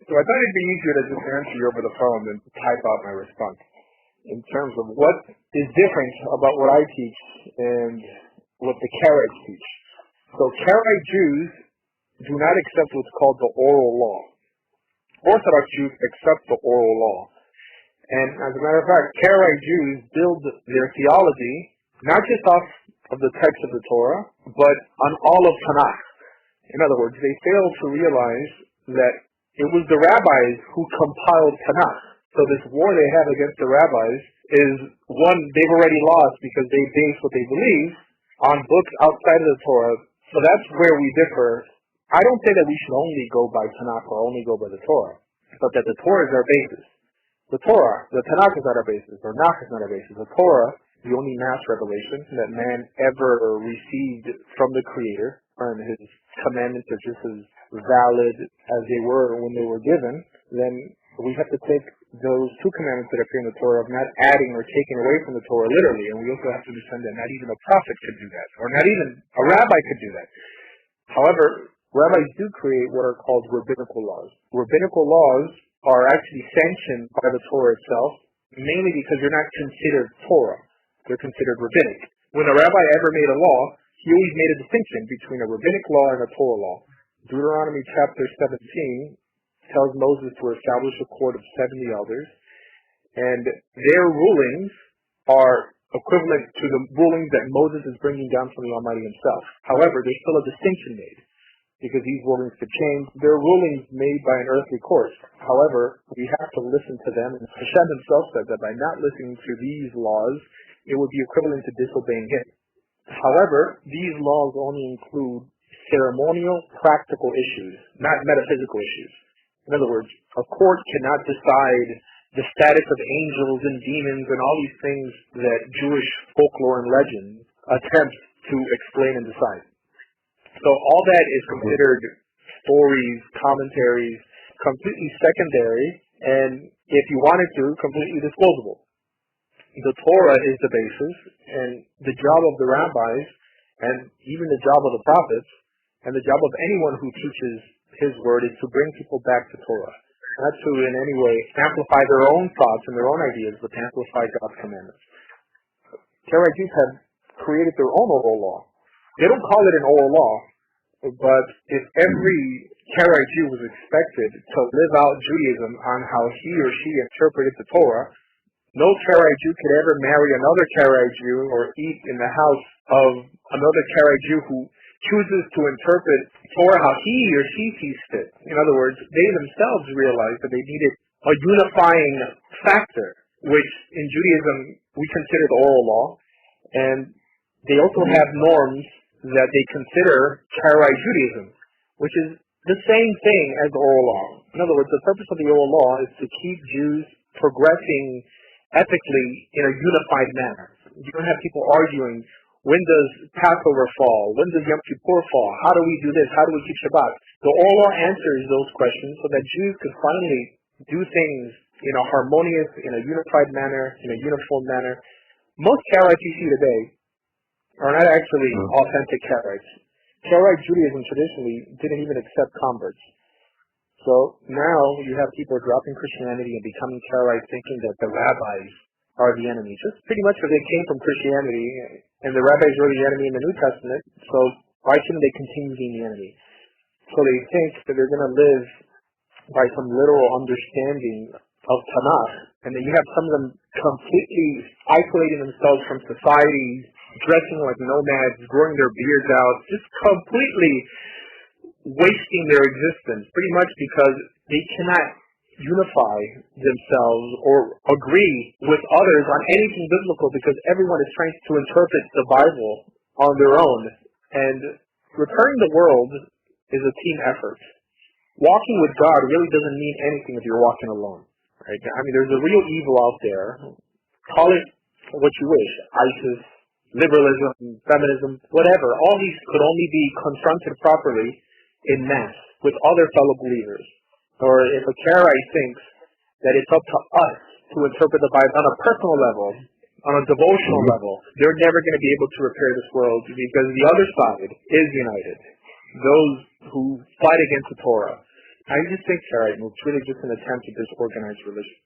So I thought it'd be easier to just answer you over the phone than to type out my response in terms of what is different about what I teach and what the Karaites teach. So Karaite Jews do not accept what's called the oral law. Orthodox Jews accept the oral law. And as a matter of fact, Karaite Jews build their theology not just off of the text of the Torah, but on all of Tanakh. In other words, they fail to realize that it was the rabbis who compiled Tanakh. So this war they have against the rabbis is one they've already lost because they base what they believe on books outside of the Torah. So that's where we differ. I don't say that we should only go by Tanakh or only go by the Torah, but that the Torah is our basis. The Torah, the Tanakh is not our basis, or Nach is not our basis. The Torah is the only mass revelation that man ever received from the Creator, and his commandments are just as valid as they were when they were given. Then we have to take those two commandments that appear in the Torah of not adding or taking away from the Torah literally, and we also have to understand that not even a prophet could do that, or not even a rabbi could do that. However, rabbis do create what are called rabbinical laws. Rabbinical laws are actually sanctioned by the Torah itself, mainly because they're not considered Torah. They're considered rabbinic. When a rabbi ever made a law, he always made a distinction between a rabbinic law and a Torah law. Deuteronomy chapter 17 tells Moses to establish a court of 70 elders, and their rulings are equivalent to the rulings that Moses is bringing down from the Almighty himself. However, there's still a distinction made, because these rulings could change. They're rulings made by an earthly court. However, we have to listen to them, and Hashem himself said that by not listening to these laws, it would be equivalent to disobeying him. However, these laws only include ceremonial, practical issues, not metaphysical issues. In other words, a court cannot decide the status of angels and demons and all these things that Jewish folklore and legend attempts to explain and decide. So all that is considered stories, commentaries, completely secondary, and if you wanted to, completely disposable. The Torah is the basis, and the job of the rabbis, and even the job of the prophets, and the job of anyone who teaches his word is to bring people back to Torah. Not to in any way amplify their own thoughts and their own ideas, but to amplify God's commandments. Karaite Jews have created their own oral law. They don't call it an oral law, but if every Karaite Jew was expected to live out Judaism on how he or she interpreted the Torah, no Karaite Jew could ever marry another Karaite Jew or eat in the house of another Karaite Jew who chooses to interpret Torah how he or she sees fit. In other words, they themselves realized that they needed a unifying factor, which in Judaism we consider the oral law, and they also have norms that they consider Karaite Judaism, which is the same thing as the oral law. In other words, the purpose of the oral law is to keep Jews progressing ethically in a unified manner. You don't have people arguing, when does Passover fall? When does Yom Kippur fall? How do we do this? How do we keep Shabbat? The oral law answers those questions so that Jews could finally do things in a harmonious, in a unified manner, in a uniform manner. Most Karaites you see today are not actually authentic Karaites. Karaite Judaism traditionally didn't even accept converts. So now you have people dropping Christianity and becoming Karaites thinking that the rabbis are the enemy. Just pretty much because they came from Christianity, and the rabbis were the enemy in the New Testament, so why shouldn't they continue being the enemy? So they think that they're going to live by some literal understanding of Tanakh, and then you have some of them completely isolating themselves from society, dressing like nomads, growing their beards out, just completely wasting their existence, pretty much because they cannot unify themselves or agree with others on anything biblical, because everyone is trying to interpret the Bible on their own. And repairing the world is a team effort. Walking with God really doesn't mean anything if you're walking alone. Right? I mean, there's a real evil out there. Call it what you wish. ISIS, liberalism, feminism, whatever. All these could only be confronted properly in mass with other fellow believers. Or if a Karaite thinks that it's up to us to interpret the Bible on a personal level, on a devotional level, they're never going to be able to repair this world, because the other side is united. Those who fight against the Torah, I just think Karaite, and it's really just an attempt to disorganize religion.